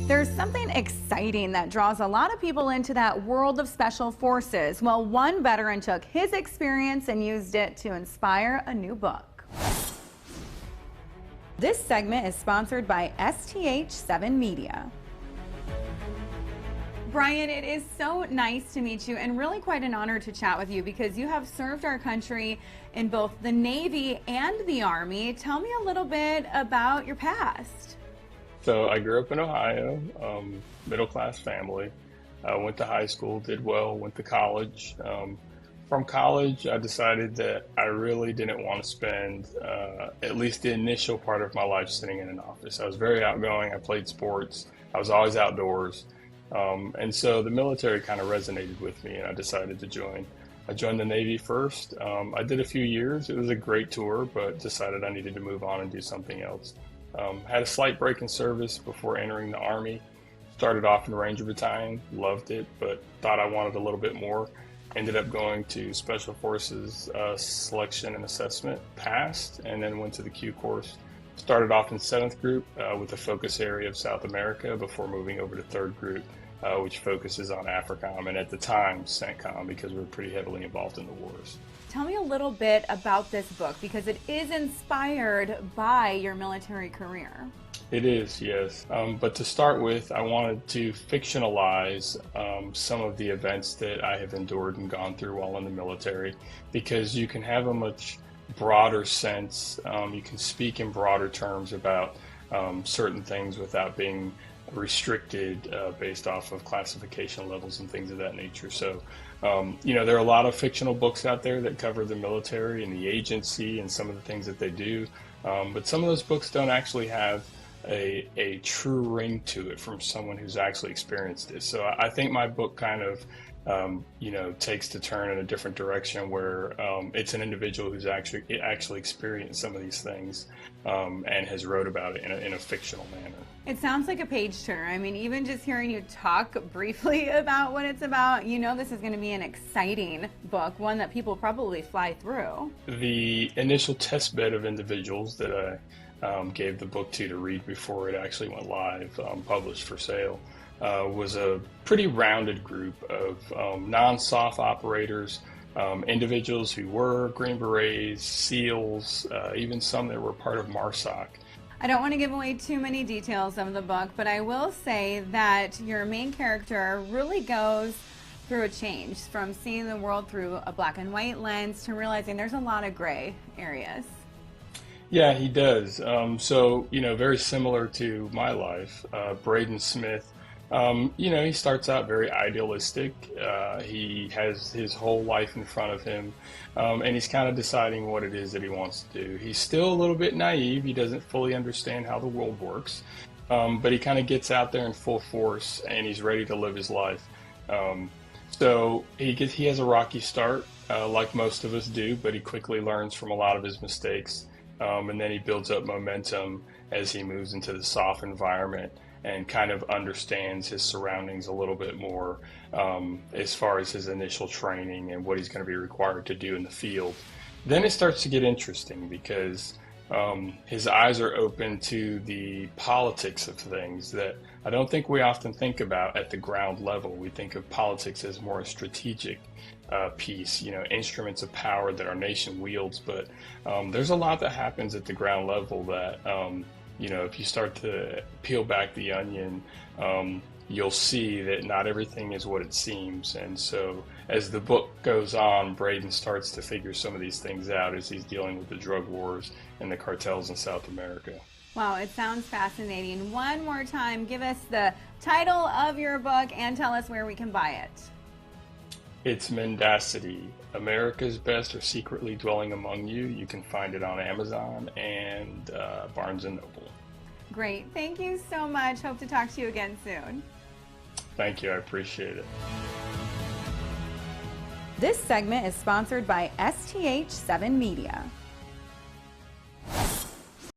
There's something exciting that draws a lot of people into that world of special forces. Well, one veteran took his experience and used it to inspire a new book. This segment is sponsored by STH7 Media. Bryan, it is so nice to meet you and really quite an honor to chat with you because you have served our country in both the Navy and the Army. Tell me a little bit about your past. So I grew up in Ohio, middle-class family. Went to high school, did well, went to college. From college, I decided that I really didn't want to spend at least the initial part of my life sitting in an office. I was very outgoing. I played sports. I was always outdoors. And so the military kind of resonated with me, and I decided to join. I joined the Navy first. I did a few years. It was a great tour, but decided I needed to move on and do something else. Had a slight break in service before entering the Army. Started off in Ranger Battalion, loved it, but thought I wanted a little bit more. Ended up going to Special Forces Selection and Assessment, passed, and then went to the Q course. Started off in 7th Group with a focus area of South America before moving over to 3rd Group, which focuses on AFRICOM, and at the time CENTCOM, because we were pretty heavily involved in the wars. Tell me a little bit about this book because it is inspired by your military career. It is, yes. But to start with, I wanted to fictionalize some of the events that I have endured and gone through while in the military, because you can have a much broader sense. You can speak in broader terms about certain things without being restricted based off of classification levels and things of that nature. So, there are a lot of fictional books out there that cover the military and the agency and some of the things that they do, but some of those books don't actually have a true ring to it from someone who's actually experienced it. So I think my book kind of takes the turn in a different direction where it's an individual who's actually experienced some of these things and has wrote about it in a fictional manner. It sounds like a page turner. I mean, even just hearing you talk briefly about what it's about, this is going to be an exciting book, one that people probably fly through. The initial test bed of individuals that I gave the book to read before it actually went live, published for sale, was a pretty rounded group of non-SOF operators, individuals who were Green Berets, SEALs, even some that were part of MARSOC. I don't want to give away too many details of the book, but I will say that your main character really goes through a change from seeing the world through a black and white lens to realizing there's a lot of gray areas. Yeah, he does. Very similar to my life, Braden Smith, he starts out very idealistic. He has his whole life in front of him, and he's kind of deciding what it is that he wants to do. He's still a little bit naive. He doesn't fully understand how the world works, but he kind of gets out there in full force, and he's ready to live his life. So he has a rocky start, like most of us do, but he quickly learns from a lot of his mistakes. And then he builds up momentum as he moves into the SOF environment and kind of understands his surroundings a little bit more as far as his initial training and what he's going to be required to do in the field. Then it starts to get interesting because his eyes are open to the politics of things that I don't think we often think about at the ground level. We think of politics as more a strategic piece, instruments of power that our nation wields, but there's a lot that happens at the ground level that, if you start to peel back the onion, you'll see that not everything is what it seems. And so as the book goes on, Braden starts to figure some of these things out as he's dealing with the drug wars and the cartels in South America. Wow, it sounds fascinating. One more time, give us the title of your book and tell us where we can buy it. It's Mendacity, America's Best Are Secretly Dwelling Among You. You can find it on Amazon and Barnes & Noble. Great. Thank you so much. Hope to talk to you again soon. Thank you. I appreciate it. This segment is sponsored by STH7 Media.